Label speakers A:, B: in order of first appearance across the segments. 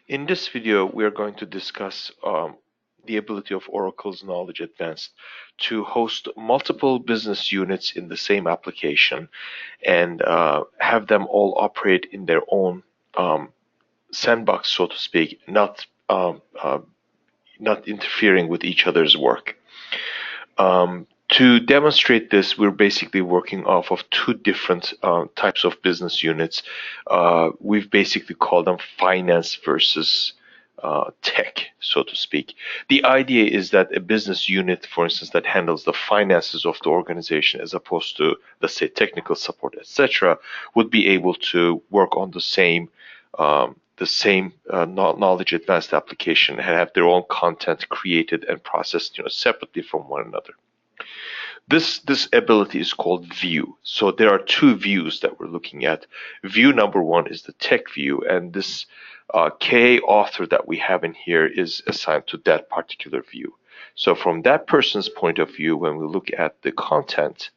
A: In this video, we are going to discuss the ability of Oracle's Knowledge Advanced to host multiple business units in the same application and have them all operate in their own sandbox, so to speak, not interfering with each other's work. To demonstrate this, we're basically working off of two different types of business units. We've basically called them finance versus tech, so to speak. The idea is that a business unit, for instance, that handles the finances of the organization as opposed to, let's say, technical support, etc., would be able to work on the same knowledge advanced application and have their own content created and processed, separately from one another. This ability is called view. So there are two views that we're looking at. View number one is the tech view, and this KA author that we have in here is assigned to that particular view. So from that person's point of view, when we look at the content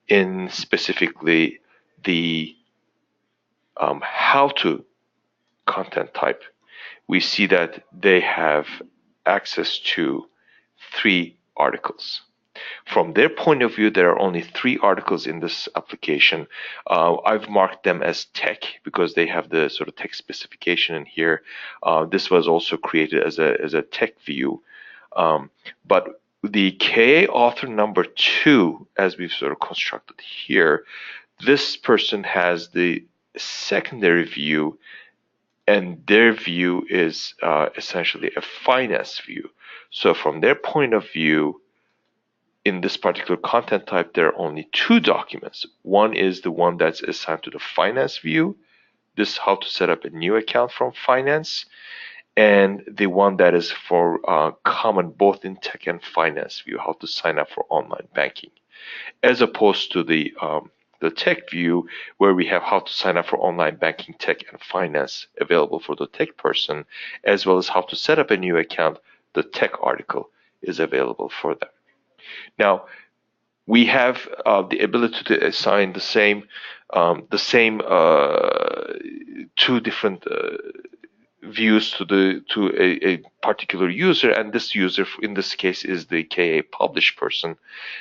A: in specifically the how to content type, we see that they have access to 3 articles. From their point of view, there are only 3 articles in this application. I've marked them as tech because they have the sort of text specification in here. This was also created as a tech view. But the KA author number 2, as we've sort of constructed here, this person has the secondary view, and their view is essentially a finance view. So from their point of view, in this particular content type, there are only 2 documents. One is the one that's assigned to the finance view, this how to set up a new account from finance, and the one that is for common both in tech and finance view, how to sign up for online banking, as opposed to the tech view, where we have how to sign up for online banking, tech, and finance available for the tech person, as well as how to set up a new account. The tech article is available for them. Now, we have the ability to assign the same 2 different views to a particular user, and this user in this case is the KA publish person,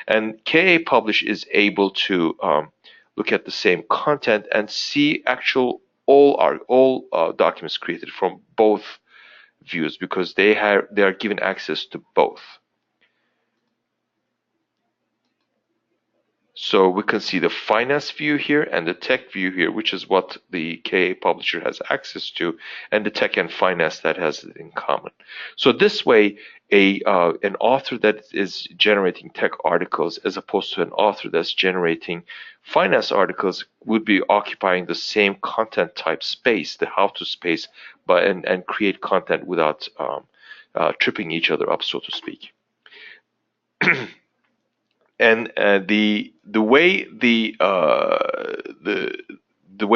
A: and KA publish is able to look at the same content and see all documents created from both views because they are given access to both. So we can see the finance view here and the tech view here, which is what the KA publisher has access to, and the tech and finance that has it in common. So this way, an author that is generating tech articles as opposed to an author that's generating finance articles would be occupying the same content type space, the how-to space, and create content without tripping each other up, so to speak. And the way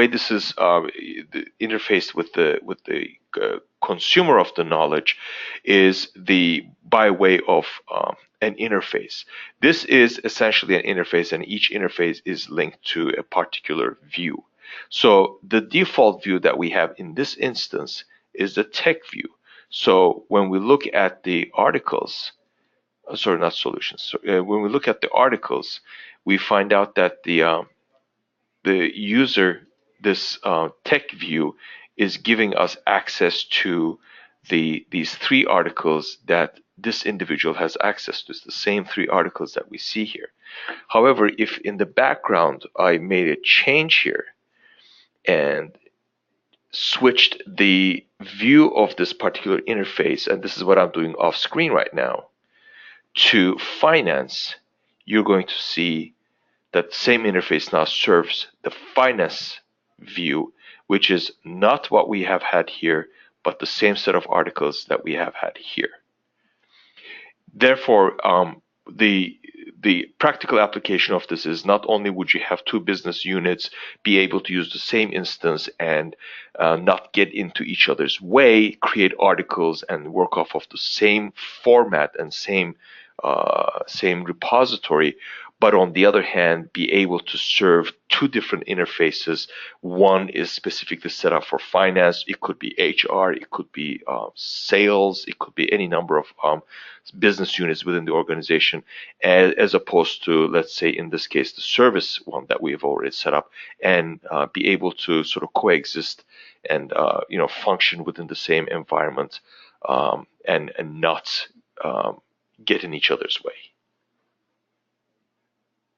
A: this is interfaced with the consumer of the knowledge is by way of an interface. This is essentially an interface, and each interface is linked to a particular view. So the default view that we have in this instance is the tech view. So when we look at the articles, sorry, not solutions. So, when we look at the articles, we find out that the user, this tech view, is giving us access to these 3 articles that this individual has access to. It's the same 3 articles that we see here. However, if in the background I made a change here and switched the view of this particular interface, and this is what I'm doing off screen right now, to finance, you're going to see that the same interface now serves the finance view, which is not what we have had here, but the same set of articles that we have had here. Therefore, the practical application of this is not only would you have 2 business units be able to use the same instance and not get into each other's way, create articles and work off of the same format and same repository, but on the other hand, be able to serve two different interfaces. One is specifically set up for finance. It could be HR, it could be sales, it could be any number of business units within the organization, as opposed to, let's say, in this case, the service one that we have already set up, and be able to sort of coexist and function within the same environment, and not get in each other's way.